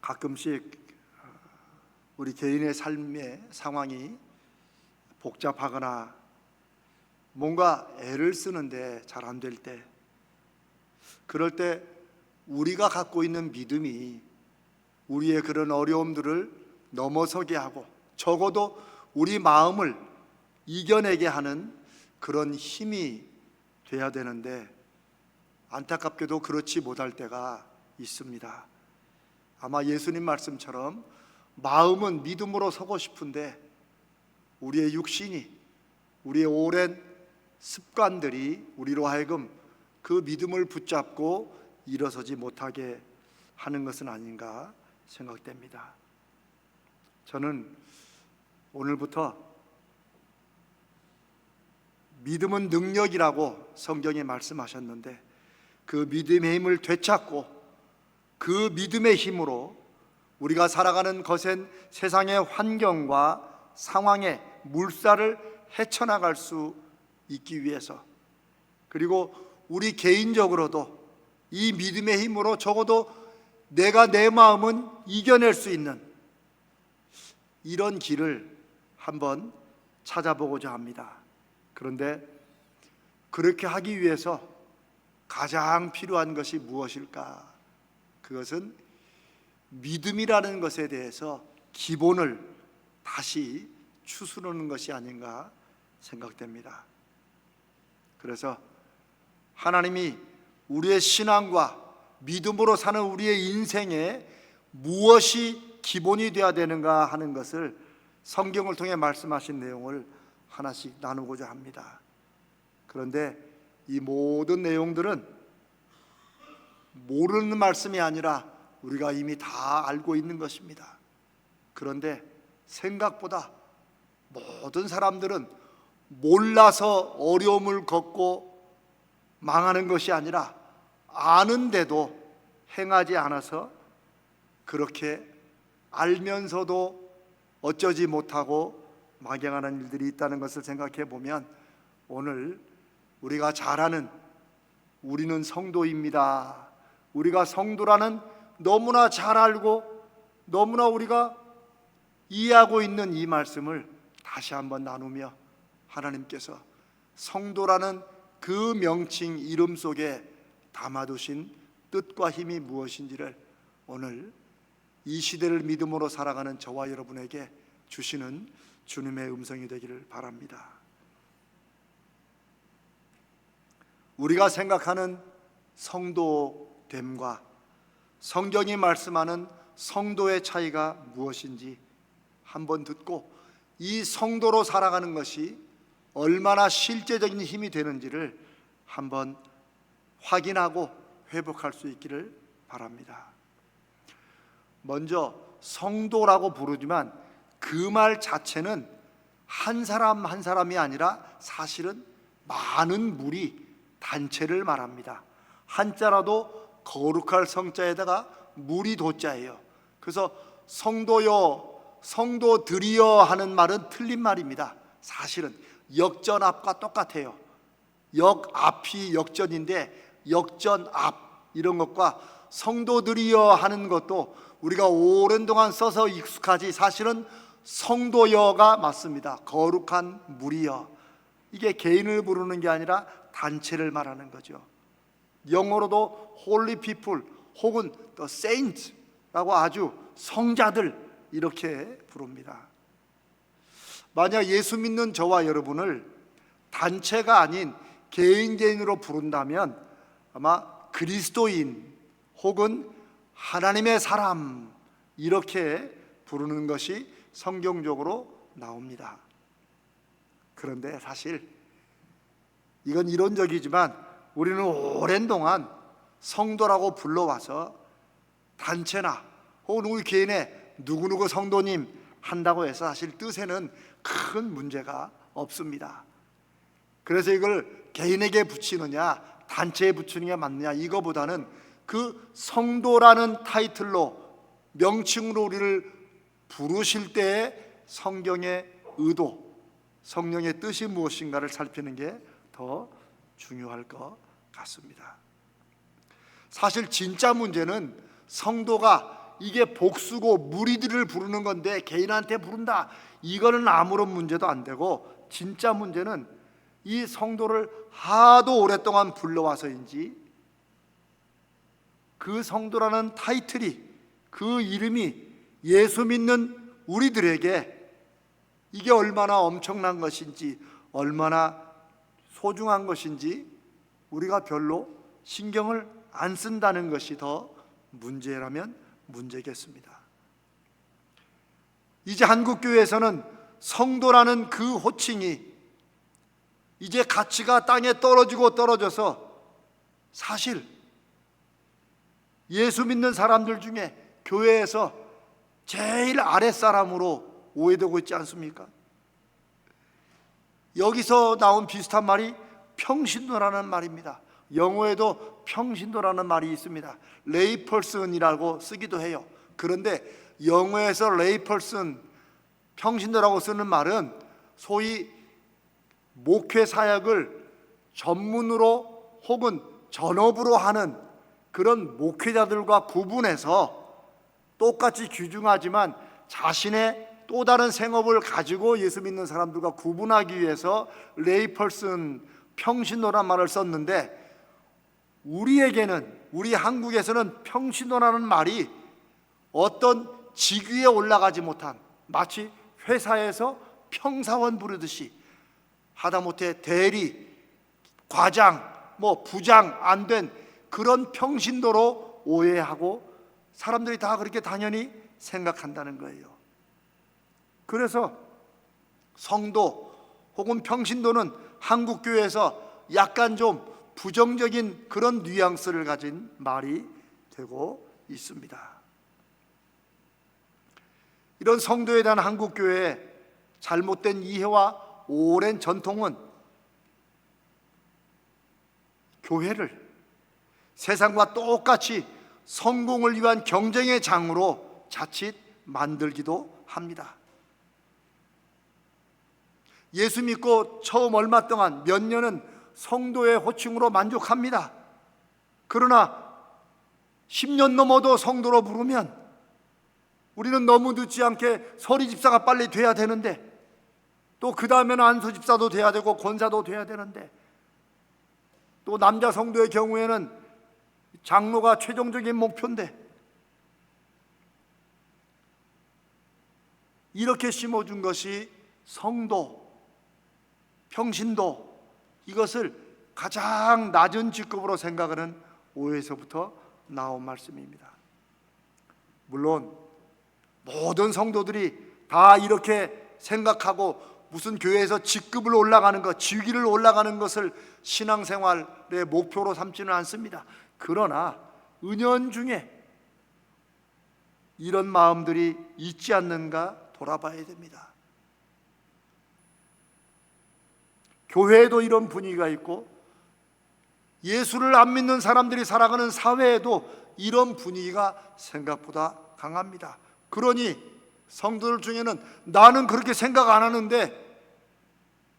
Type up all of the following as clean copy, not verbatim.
가끔씩 우리 개인의 삶의 상황이 복잡하거나 뭔가 애를 쓰는데 잘 안 될 때, 그럴 때 우리가 갖고 있는 믿음이 우리의 그런 어려움들을 넘어서게 하고 적어도 우리 마음을 이겨내게 하는 그런 힘이 돼야 되는데, 안타깝게도 그렇지 못할 때가 있습니다. 아마 예수님 말씀처럼 마음은 믿음으로 서고 싶은데 우리의 육신이, 우리의 오랜 습관들이 우리로 하여금 그 믿음을 붙잡고 일어서지 못하게 하는 것은 아닌가 생각됩니다. 저는 오늘부터 믿음은 능력이라고 성경에 말씀하셨는데, 그 믿음의 힘을 되찾고 그 믿음의 힘으로 우리가 살아가는 거센 세상의 환경과 상황에 물살을 헤쳐나갈 수 있기 위해서, 그리고 우리 개인적으로도 이 믿음의 힘으로 적어도 내가 내 마음은 이겨낼 수 있는 이런 길을 한번 찾아보고자 합니다. 그런데 그렇게 하기 위해서 가장 필요한 것이 무엇일까? 그것은 믿음이라는 것에 대해서 기본을 다시 추스르는 것이 아닌가 생각됩니다. 그래서 하나님이 우리의 신앙과 믿음으로 사는 우리의 인생에 무엇이 기본이 되어야 되는가 하는 것을 성경을 통해 말씀하신 내용을 하나씩 나누고자 합니다. 그런데 이 모든 내용들은 모르는 말씀이 아니라 우리가 이미 다 알고 있는 것입니다. 그런데 생각보다 모든 사람들은 몰라서 어려움을 겪고 망하는 것이 아니라 아는데도 행하지 않아서 그렇게 알면서도 어쩌지 못하고 막연하는 일들이 있다는 것을 생각해 보면, 오늘 우리가 잘 아는 우리는 성도입니다, 우리가 성도라는 너무나 잘 알고 너무나 우리가 이해하고 있는 이 말씀을 다시 한번 나누며, 하나님께서 성도라는 그 명칭 이름 속에 담아두신 뜻과 힘이 무엇인지를 오늘 이 시대를 믿음으로 살아가는 저와 여러분에게 주시는 주님의 음성이 되기를 바랍니다. 우리가 생각하는 성도됨과 성경이 말씀하는 성도의 차이가 무엇인지 한번 듣고, 이 성도로 살아가는 것이 얼마나 실제적인 힘이 되는지를 한번 확인하고 회복할 수 있기를 바랍니다. 먼저 성도라고 부르지만 그 말 자체는 한 사람 한 사람이 아니라 사실은 많은 무리, 단체를 말합니다. 한자라도 거룩할 성자에다가 무리 도자예요. 그래서 성도여, 성도들이여 하는 말은 틀린 말입니다. 사실은 역전 앞과 똑같아요. 역 앞이 역전인데 역전 앞 이런 것과 성도들이여 하는 것도 우리가 오랜 동안 써서 익숙하지, 사실은 성도여가 맞습니다. 거룩한 무리여. 이게 개인을 부르는 게 아니라 단체를 말하는 거죠. 영어로도 holy people 혹은 the saints라고 아주 성자들 이렇게 부릅니다. 만약 예수 믿는 저와 여러분을 단체가 아닌 개인으로 부른다면 아마 그리스도인 혹은 하나님의 사람 이렇게 부르는 것이 성경적으로 나옵니다. 그런데 사실 이건 이론적이지만 우리는 오랜 동안 성도라고 불러와서 단체나 혹은 우리 개인의 누구누구 성도님 한다고 해서 사실 뜻에는 큰 문제가 없습니다. 그래서 이걸 개인에게 붙이느냐 단체에 붙이는 게 맞느냐, 이거보다는 그 성도라는 타이틀로 명칭으로 우리를 부르실 때의 성경의 의도, 성령의 뜻이 무엇인가를 살피는 게 더 중요할 것 같습니다. 사실 진짜 문제는 성도가 이게 복수고 무리들을 부르는 건데 개인한테 부른다, 이거는 아무런 문제도 안 되고, 진짜 문제는 이 성도를 하도 오랫동안 불러와서인지 그 성도라는 타이틀이, 그 이름이 예수 믿는 우리들에게 이게 얼마나 엄청난 것인지, 얼마나 소중한 것인지 우리가 별로 신경을 안 쓴다는 것이 더 문제라면 문제겠습니다. 이제 한국교회에서는 성도라는 그 호칭이 이제 가치가 땅에 떨어지고 떨어져서 사실 예수 믿는 사람들 중에 교회에서 제일 아랫사람으로 오해되고 있지 않습니까? 여기서 나온 비슷한 말이 평신도라는 말입니다. 영어에도 평신도라는 말이 있습니다. 레이펄슨이라고 쓰기도 해요. 그런데 영어에서 레이펄슨, 평신도라고 쓰는 말은 소위 목회 사역을 전문으로 혹은 전업으로 하는 그런 목회자들과 구분해서 똑같이 귀중하지만 자신의 또 다른 생업을 가지고 예수 믿는 사람들과 구분하기 위해서 레이펄슨, 평신도란 말을 썼는데, 우리에게는, 우리 한국에서는 평신도라는 말이 어떤 직위에 올라가지 못한, 마치 회사에서 평사원 부르듯이 하다못해 대리, 과장, 부장 안 된 그런 평신도로 오해하고 사람들이 다 그렇게 당연히 생각한다는 거예요. 그래서 성도 혹은 평신도는 한국교회에서 약간 좀 부정적인 그런 뉘앙스를 가진 말이 되고 있습니다. 이런 성도에 대한 한국교회의 잘못된 이해와 오랜 전통은 교회를 세상과 똑같이 성공을 위한 경쟁의 장으로 자칫 만들기도 합니다. 예수 믿고 처음 얼마 동안, 몇 년은 성도의 호칭으로 만족합니다. 그러나 10년 넘어도 성도로 부르면 우리는 너무 늦지 않게 서리 집사가 빨리 돼야 되는데, 또 그 다음에는 안수 집사도 돼야 되고 권사도 돼야 되는데, 또 남자 성도의 경우에는 장로가 최종적인 목표인데, 이렇게 심어준 것이 성도, 평신도, 이것을 가장 낮은 직급으로 생각하는 오해에서부터 나온 말씀입니다. 물론 모든 성도들이 다 이렇게 생각하고 무슨 교회에서 직급을 올라가는 것, 직위를 올라가는 것을 신앙생활의 목표로 삼지는 않습니다. 그러나 은연중에 이런 마음들이 있지 않는가 돌아봐야 됩니다. 교회에도 이런 분위기가 있고, 예수를 안 믿는 사람들이 살아가는 사회에도 이런 분위기가 생각보다 강합니다. 그러니 성도들 중에는 나는 그렇게 생각 안 하는데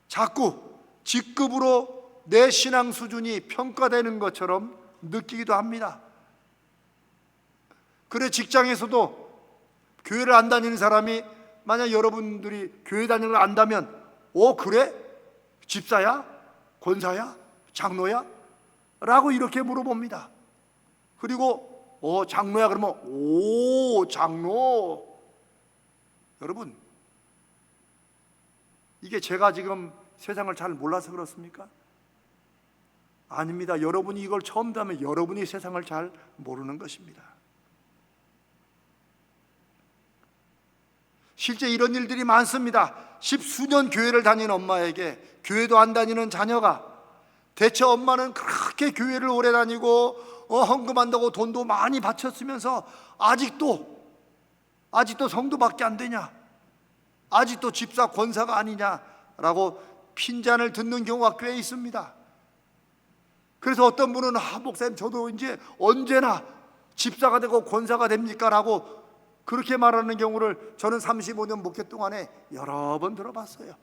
자꾸 직급으로 내 신앙 수준이 평가되는 것처럼 느끼기도 합니다. 그래, 직장에서도 교회를 안 다니는 사람이 만약 여러분들이 교회 다니는 걸 안다면, 그래? 집사야? 권사야? 장로야? 라고 이렇게 물어봅니다. 그리고 장로야 그러면 장로. 여러분, 이게 제가 지금 세상을 잘 몰라서 그렇습니까? 아닙니다. 여러분이 이걸 처음 듣면 여러분이 세상을 잘 모르는 것입니다. 실제 이런 일들이 많습니다. 10수년 교회를 다니는 엄마에게 교회도 안 다니는 자녀가, 대체 엄마는 그렇게 교회를 오래 다니고 헌금한다고 돈도 많이 바쳤으면서 아직도 성도밖에 안 되냐, 아직도 집사 권사가 아니냐라고 핀잔을 듣는 경우가 꽤 있습니다. 그래서 어떤 분은 목사님 저도 이제 언제나 집사가 되고 권사가 됩니까? 라고 그렇게 말하는 경우를 저는 35년 목회 동안에 여러 번 들어봤어요.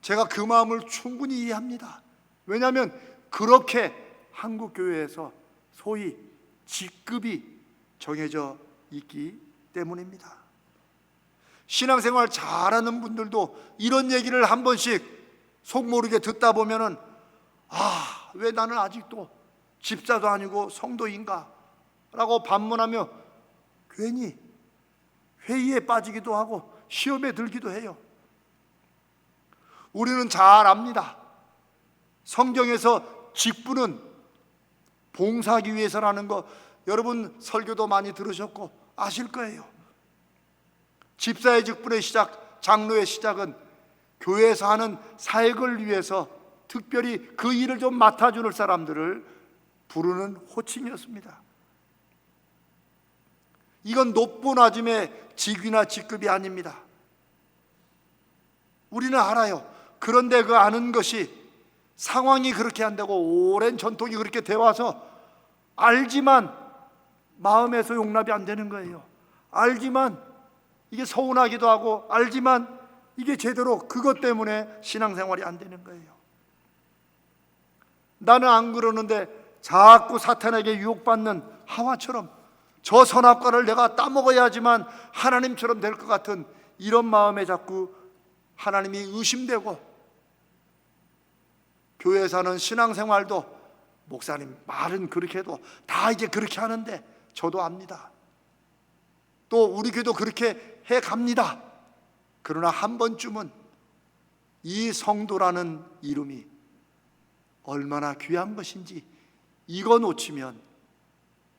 제가 그 마음을 충분히 이해합니다. 왜냐하면 그렇게 한국교회에서 소위 직급이 정해져 있기 때문입니다. 신앙생활 잘하는 분들도 이런 얘기를 한 번씩 속모르게 듣다 보면은 왜 나는 아직도 집사도 아니고 성도인가? 라고 반문하며 괜히 회의에 빠지기도 하고 시험에 들기도 해요. 우리는 잘 압니다. 성경에서 직분은 봉사하기 위해서라는 거 여러분 설교도 많이 들으셨고 아실 거예요. 집사의 직분의 시작, 장로의 시작은 교회에서 하는 사역을 위해서 특별히 그 일을 좀 맡아주는 사람들을 부르는 호칭이었습니다. 이건 높고낮음의 직위나 직급이 아닙니다. 우리는 알아요. 그런데 그 아는 것이 상황이 그렇게 한다고 오랜 전통이 그렇게 돼 와서 알지만 마음에서 용납이 안 되는 거예요. 알지만 이게 서운하기도 하고 알지만 이게 제대로 그것 때문에 신앙생활이 안 되는 거예요. 나는 안 그러는데 자꾸 사탄에게 유혹받는 하와처럼 저 선악과를 내가 따먹어야지만 하나님처럼 될 것 같은 이런 마음에 자꾸 하나님이 의심되고, 교회에 사는 신앙생활도 목사님 말은 그렇게 해도 다 이제 그렇게 하는데 저도 압니다. 또 우리 교회도 그렇게 해갑니다. 그러나 한 번쯤은 이 성도라는 이름이 얼마나 귀한 것인지 이거 놓치면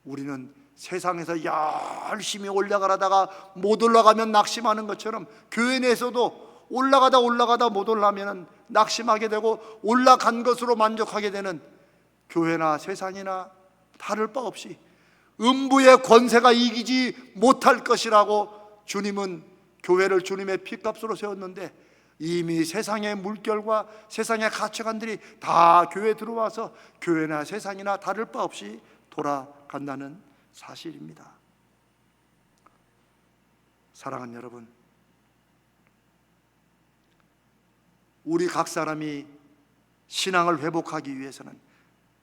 우리는 세상에서 열심히 올라가다가 못 올라가면 낙심하는 것처럼 교회 내에서도 올라가다 못 올라가면 낙심하게 되고 올라간 것으로 만족하게 되는 교회나 세상이나 다를 바 없이 음부의 권세가 이기지 못할 것이라고 주님은 교회를 주님의 피값으로 세웠는데 이미 세상의 물결과 세상의 가치관들이 다 교회에 들어와서 교회나 세상이나 다를 바 없이 돌아간다는 사실입니다. 사랑하는 여러분, 우리 각 사람이 신앙을 회복하기 위해서는,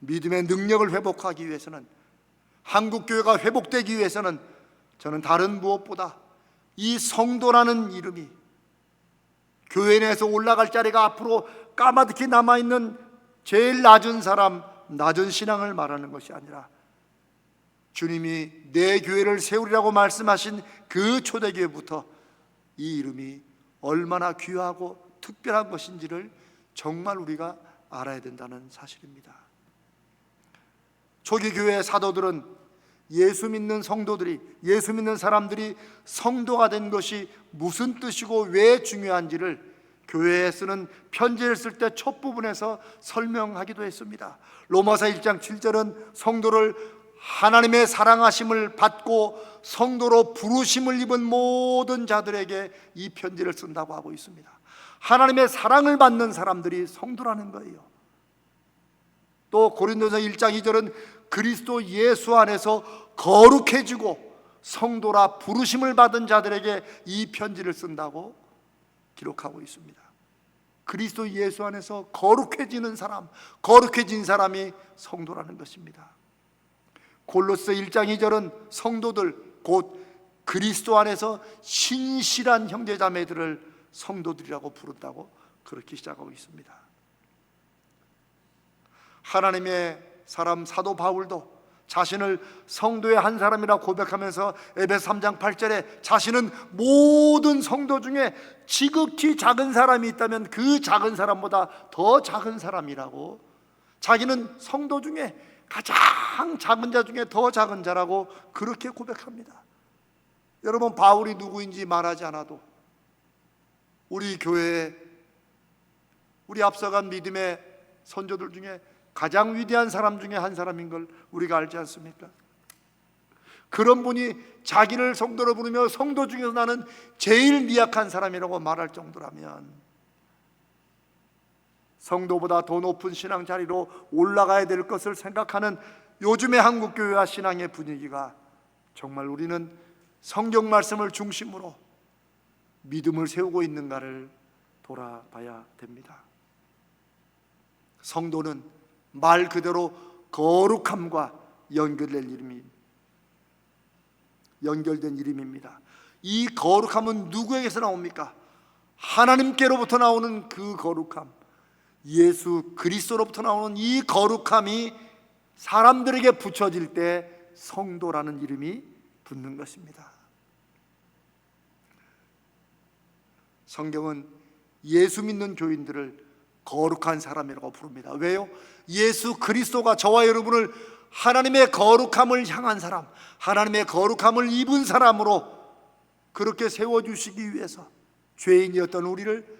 믿음의 능력을 회복하기 위해서는, 한국교회가 회복되기 위해서는 저는 다른 무엇보다 이 성도라는 이름이 교회 내에서 올라갈 자리가 앞으로 까마득히 남아있는 제일 낮은 사람, 낮은 신앙을 말하는 것이 아니라 주님이 내 교회를 세우리라고 말씀하신 그 초대교회부터 이 이름이 얼마나 귀하고 특별한 것인지를 정말 우리가 알아야 된다는 사실입니다. 초기 교회의 사도들은 예수 믿는 성도들이, 예수 믿는 사람들이 성도가 된 것이 무슨 뜻이고 왜 중요한지를 교회에 쓰는 편지를 쓸 때 첫 부분에서 설명하기도 했습니다. 로마서 1장 7절은 성도를 하나님의 사랑하심을 받고 성도로 부르심을 입은 모든 자들에게 이 편지를 쓴다고 하고 있습니다. 하나님의 사랑을 받는 사람들이 성도라는 거예요. 또 고린도서 1장 2절은 그리스도 예수 안에서 거룩해지고 성도라 부르심을 받은 자들에게 이 편지를 쓴다고 기록하고 있습니다. 그리스도 예수 안에서 거룩해지는 사람, 거룩해진 사람이 성도라는 것입니다. 골로새 1장 2절은 성도들, 곧 그리스도 안에서 신실한 형제자매들을 성도들이라고 부른다고 그렇게 시작하고 있습니다. 하나님의 사람 사도 바울도 자신을 성도의 한 사람이라 고백하면서 에베소 3장 8절에 자신은 모든 성도 중에 지극히 작은 사람이 있다면 그 작은 사람보다 더 작은 사람이라고, 자기는 성도 중에 가장 작은 자 중에 더 작은 자라고 그렇게 고백합니다. 여러분, 바울이 누구인지 말하지 않아도 우리 교회에, 우리 앞서간 믿음의 선조들 중에 가장 위대한 사람 중에 한 사람인 걸 우리가 알지 않습니까? 그런 분이 자기를 성도로 부르며 성도 중에서 나는 제일 미약한 사람이라고 말할 정도라면 성도보다 더 높은 신앙 자리로 올라가야 될 것을 생각하는 요즘의 한국교회와 신앙의 분위기가, 정말 우리는 성경 말씀을 중심으로 믿음을 세우고 있는가를 돌아봐야 됩니다. 성도는 말 그대로 거룩함과 연결될 이름입니다. 연결된 이름입니다. 이 거룩함은 누구에게서 나옵니까? 하나님께로부터 나오는 그 거룩함, 예수 그리스도로부터 나오는 이 거룩함이 사람들에게 붙여질 때 성도라는 이름이 붙는 것입니다. 성경은 예수 믿는 교인들을 거룩한 사람이라고 부릅니다. 왜요? 예수 그리스도가 저와 여러분을 하나님의 거룩함을 향한 사람, 하나님의 거룩함을 입은 사람으로 그렇게 세워주시기 위해서 죄인이었던 우리를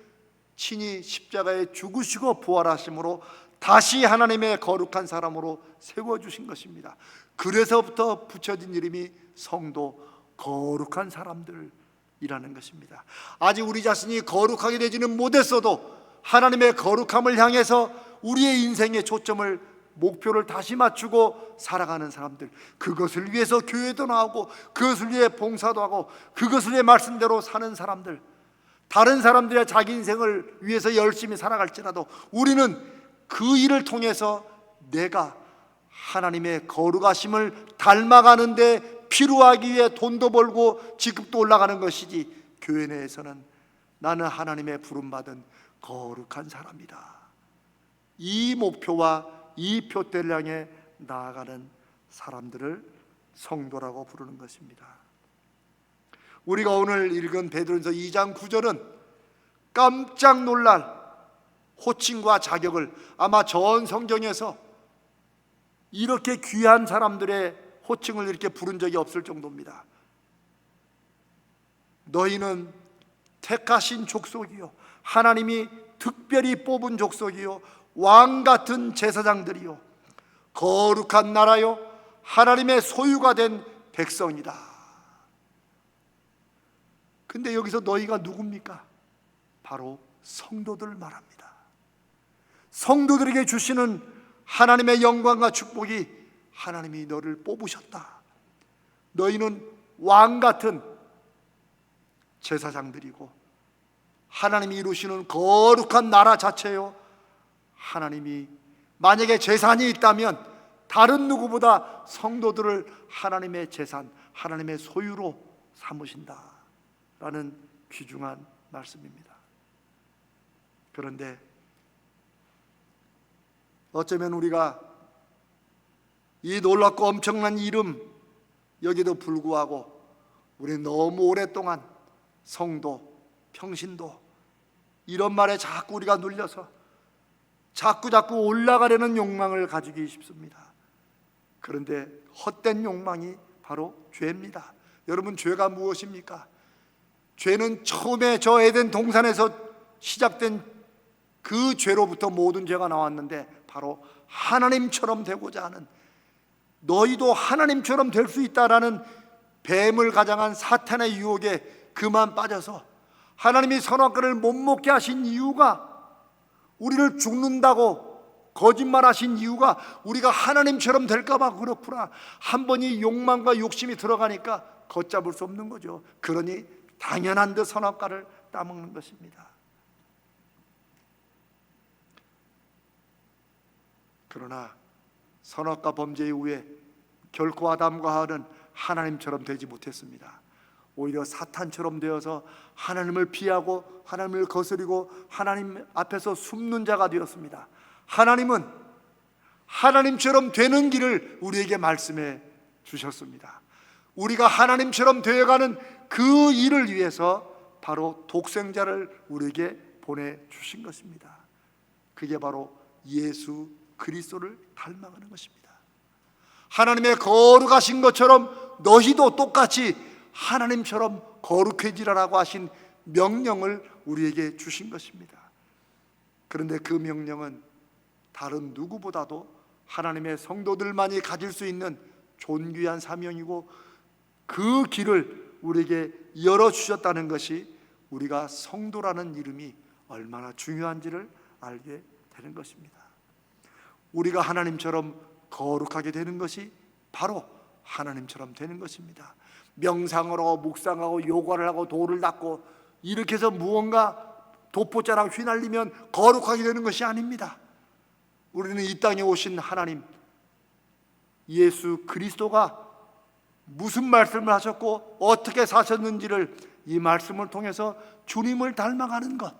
친히 십자가에 죽으시고 부활하심으로 다시 하나님의 거룩한 사람으로 세워주신 것입니다. 그래서부터 붙여진 이름이 성도, 거룩한 사람들이라는 것입니다. 아직 우리 자신이 거룩하게 되지는 못했어도 하나님의 거룩함을 향해서 우리의 인생의 초점을, 목표를 다시 맞추고 살아가는 사람들, 그것을 위해서 교회도 나오고 그것을 위해 봉사도 하고 그것을 위해 말씀대로 사는 사람들, 다른 사람들의 자기 인생을 위해서 열심히 살아갈지라도 우리는 그 일을 통해서 내가 하나님의 거룩하심을 닮아가는 데 필요하기 위해 돈도 벌고 직급도 올라가는 것이지, 교회 내에서는 나는 하나님의 부름받은 거룩한 사람이다, 이 목표와 이 표대를 향해 나아가는 사람들을 성도라고 부르는 것입니다. 우리가 오늘 읽은 베드로전서 2장 9절은 깜짝 놀랄 호칭과 자격을, 아마 전 성경에서 이렇게 귀한 사람들의 호칭을 이렇게 부른 적이 없을 정도입니다. 너희는 택하신 족속이요, 하나님이 특별히 뽑은 족속이요, 왕 같은 제사장들이요, 거룩한 나라요, 하나님의 소유가 된 백성이다. 근데 여기서 너희가 누굽니까? 바로 성도들 말합니다. 성도들에게 주시는 하나님의 영광과 축복이, 하나님이 너를 뽑으셨다. 너희는 왕 같은 제사장들이고 하나님이 이루시는 거룩한 나라 자체요, 하나님이 만약에 재산이 있다면 다른 누구보다 성도들을 하나님의 재산, 하나님의 소유로 삼으신다라는 귀중한 말씀입니다. 그런데 어쩌면 우리가 이 놀랍고 엄청난 이름, 여기도 불구하고 우리는 너무 오랫동안 성도, 평신도 이런 말에 자꾸 우리가 눌려서 자꾸 올라가려는 욕망을 가지기 쉽습니다. 그런데 헛된 욕망이 바로 죄입니다. 여러분, 죄가 무엇입니까? 죄는 처음에 저 에덴 동산에서 시작된 그 죄로부터 모든 죄가 나왔는데, 바로 하나님처럼 되고자 하는, 너희도 하나님처럼 될 수 있다라는 뱀을 가장한 사탄의 유혹에 그만 빠져서 하나님이 선악과를 못 먹게 하신 이유가, 우리를 죽는다고 거짓말하신 이유가 우리가 하나님처럼 될까봐 그렇구나. 한 번 이 욕망과 욕심이 들어가니까 걷잡을 수 없는 거죠. 그러니 당연한 듯 선악과를 따먹는 것입니다. 그러나 선악과 범죄 이후에 결코 아담과 하와는 하나님처럼 되지 못했습니다. 오히려 사탄처럼 되어서 하나님을 피하고 하나님을 거스리고 하나님 앞에서 숨는 자가 되었습니다. 하나님은 하나님처럼 되는 길을 우리에게 말씀해 주셨습니다. 우리가 하나님처럼 되어가는 그 일을 위해서 바로 독생자를 우리에게 보내주신 것입니다. 그게 바로 예수 그리스도를 닮아가는 것입니다. 하나님의 거룩하신 것처럼 너희도 똑같이 하나님처럼 거룩해지라라고 하신 명령을 우리에게 주신 것입니다. 그런데 그 명령은 다른 누구보다도 하나님의 성도들만이 가질 수 있는 존귀한 사명이고, 그 길을 우리에게 열어주셨다는 것이 우리가 성도라는 이름이 얼마나 중요한지를 알게 되는 것입니다. 우리가 하나님처럼 거룩하게 되는 것이 바로 하나님처럼 되는 것입니다. 명상을 하고 묵상하고 요가를 하고 도를 닦고 이렇게 해서 무언가 독보자랑 휘날리면 거룩하게 되는 것이 아닙니다. 우리는 이 땅에 오신 하나님, 예수 그리스도가 무슨 말씀을 하셨고 어떻게 사셨는지를 이 말씀을 통해서 주님을 닮아가는 것,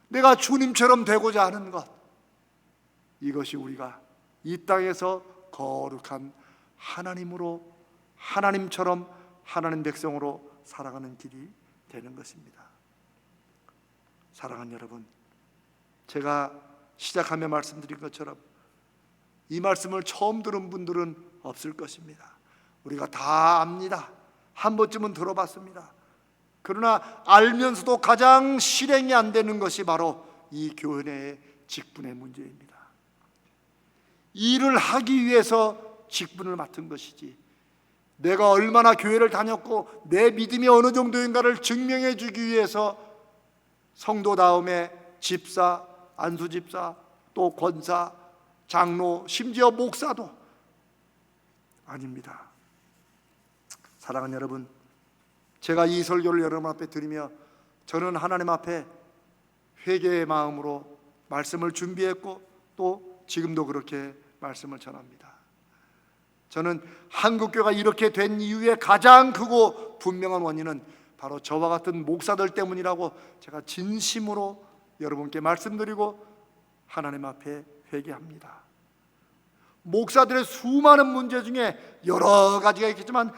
내가 주님처럼 되고자 하는 것, 이것이 우리가 이 땅에서 거룩한 하나님으로, 하나님처럼 하나님 백성으로 살아가는 길이 되는 것입니다. 사랑하는 여러분, 제가 시작하며 말씀드린 것처럼 이 말씀을 처음 들은 분들은 없을 것입니다. 우리가 다 압니다. 한 번쯤은 들어봤습니다. 그러나 알면서도 가장 실행이 안 되는 것이 바로 이 교회의 직분의 문제입니다. 일을 하기 위해서 직분을 맡은 것이지, 내가 얼마나 교회를 다녔고 내 믿음이 어느 정도인가를 증명해 주기 위해서 성도다움에 집사, 안수집사, 또 권사, 장로, 심지어 목사도 아닙니다. 사랑하는 여러분, 제가 이 설교를 여러분 앞에 드리며 저는 하나님 앞에 회개의 마음으로 말씀을 준비했고 또 지금도 그렇게 말씀을 전합니다. 저는 한국교회가 이렇게 된 이유의 가장 크고 분명한 원인은 바로 저와 같은 목사들 때문이라고 제가 진심으로 여러분께 말씀드리고 하나님 앞에 회개합니다. 목사들의 수많은 문제 중에 여러 가지가 있겠지만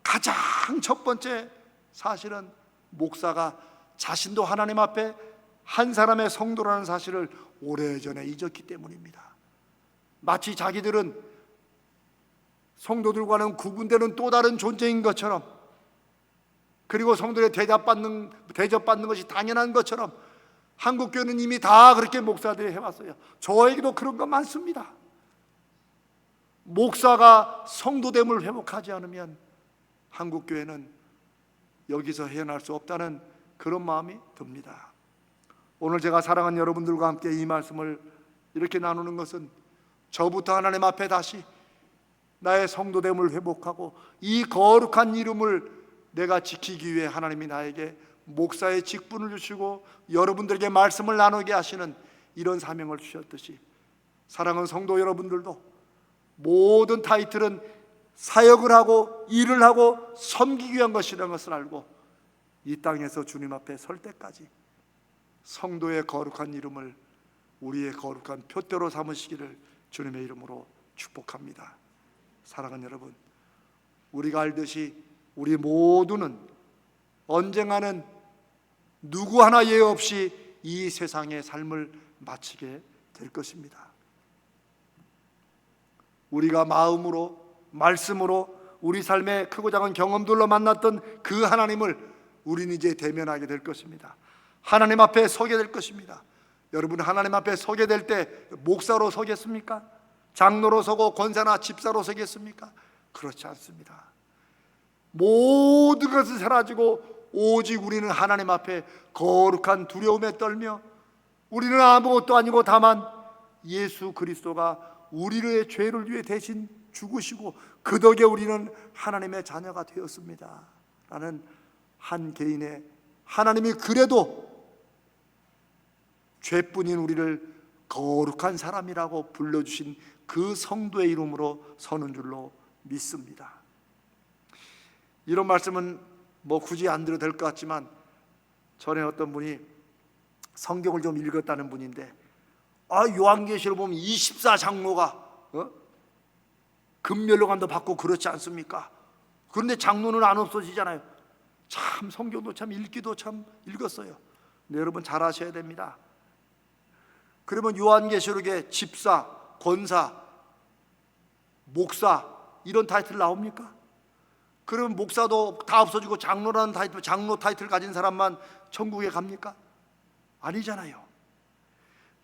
가장 첫 번째 사실은 목사가 자신도 하나님 앞에 한 사람의 성도라는 사실을 오래전에 잊었기 때문입니다. 마치 자기들은 성도들과는 구분되는 또 다른 존재인 것처럼, 그리고 성도의 대접받는 것이 당연한 것처럼 한국교회는 이미 다 그렇게 목사들이 해왔어요. 저에게도 그런 거 많습니다. 목사가 성도됨을 회복하지 않으면 한국교회는 여기서 헤어날 수 없다는 그런 마음이 듭니다. 오늘 제가 사랑하는 여러분들과 함께 이 말씀을 이렇게 나누는 것은 저부터 하나님 앞에 다시 나의 성도됨을 회복하고 이 거룩한 이름을 내가 지키기 위해 하나님이 나에게 목사의 직분을 주시고 여러분들에게 말씀을 나누게 하시는 이런 사명을 주셨듯이, 사랑하는 성도 여러분들도 모든 타이틀은 사역을 하고 일을 하고 섬기기 위한 것이라는 것을 알고 이 땅에서 주님 앞에 설 때까지 성도의 거룩한 이름을 우리의 거룩한 표대로 삼으시기를 주님의 이름으로 축복합니다. 사랑하는 여러분, 우리가 알듯이 우리 모두는 언젠가는 누구 하나 예외 없이 이 세상의 삶을 마치게 될 것입니다. 우리가 마음으로, 말씀으로, 우리 삶의 크고 작은 경험들로 만났던 그 하나님을 우리는 이제 대면하게 될 것입니다. 하나님 앞에 서게 될 것입니다. 여러분, 하나님 앞에 서게 될 때 목사로 서겠습니까? 장로로 서고 권사나 집사로 서겠습니까? 그렇지 않습니다. 모든 것을 사라지고 오직 우리는 하나님 앞에 거룩한 두려움에 떨며, 우리는 아무것도 아니고 다만 예수 그리스도가 우리의 죄를 위해 대신 죽으시고 그 덕에 우리는 하나님의 자녀가 되었습니다 라는 한 개인의, 하나님이 그래도 죄뿐인 우리를 거룩한 사람이라고 불러주신 그 성도의 이름으로 서는 줄로 믿습니다. 이런 말씀은 굳이 안 드려도 될 것 같지만, 전에 어떤 분이 성경을 좀 읽었다는 분인데, 요한계시를 보면 24장로가 금면류관도 받고 그렇지 않습니까? 그런데 장로는 안 없어지잖아요. 참 성경도 참 읽기도 참 읽었어요. 근데 여러분 잘 아셔야 됩니다. 그러면 요한계시록에 집사, 권사, 목사 이런 타이틀 나옵니까? 그러면 목사도 다 없어지고 장로라는 타이틀, 장로 타이틀 가진 사람만 천국에 갑니까? 아니잖아요.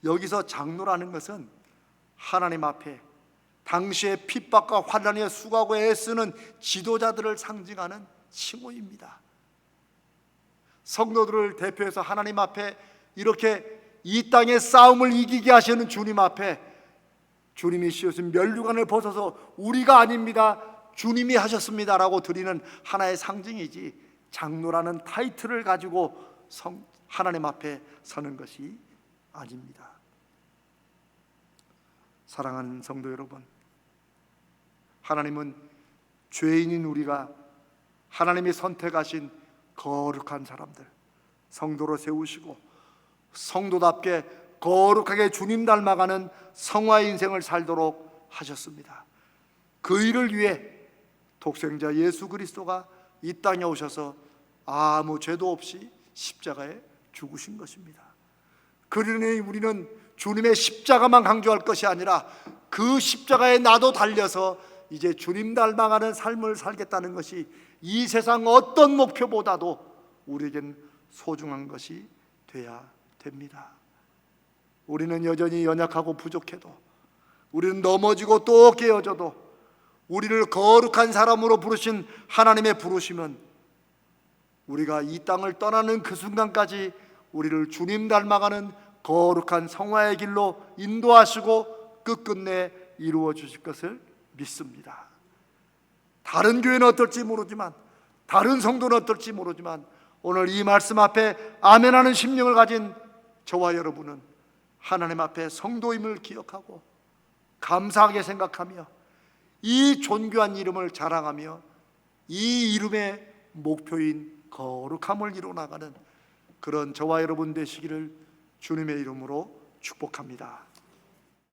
여기서 장로라는 것은 하나님 앞에 당시의 핍박과 환난에 수고하고 애쓰는 지도자들을 상징하는 칭호입니다. 성도들을 대표해서 하나님 앞에 이렇게 이 땅의 싸움을 이기게 하시는 주님 앞에 주님이 씌우신 면류관을 벗어서 우리가 아닙니다, 주님이 하셨습니다라고 드리는 하나의 상징이지, 장로라는 타이틀을 가지고 하나님 앞에 서는 것이 아닙니다. 사랑하는 성도 여러분, 하나님은 죄인인 우리가 하나님이 선택하신 거룩한 사람들, 성도로 세우시고 성도답게 거룩하게 주님 닮아가는 성화의 인생을 살도록 하셨습니다. 그 일을 위해 독생자 예수 그리스도가 이 땅에 오셔서 아무 죄도 없이 십자가에 죽으신 것입니다. 그러니 우리는 주님의 십자가만 강조할 것이 아니라 그 십자가에 나도 달려서 이제 주님 닮아가는 삶을 살겠다는 것이 이 세상 어떤 목표보다도 우리에겐 소중한 것이 돼야 됩니다. 우리는 여전히 연약하고 부족해도, 우리는 넘어지고 또 깨어져도, 우리를 거룩한 사람으로 부르신 하나님의 부르심은 우리가 이 땅을 떠나는 그 순간까지 우리를 주님 닮아가는 거룩한 성화의 길로 인도하시고 끝끝내 이루어 주실 것을 믿습니다. 다른 교회는 어떨지 모르지만, 다른 성도는 어떨지 모르지만, 오늘 이 말씀 앞에 아멘하는 심령을 가진 저와 여러분은 하나님 앞에 성도임을 기억하고 감사하게 생각하며 이 존귀한 이름을 자랑하며 이 이름의 목표인 거룩함을 이루어나가는 그런 저와 여러분 되시기를 주님의 이름으로 축복합니다.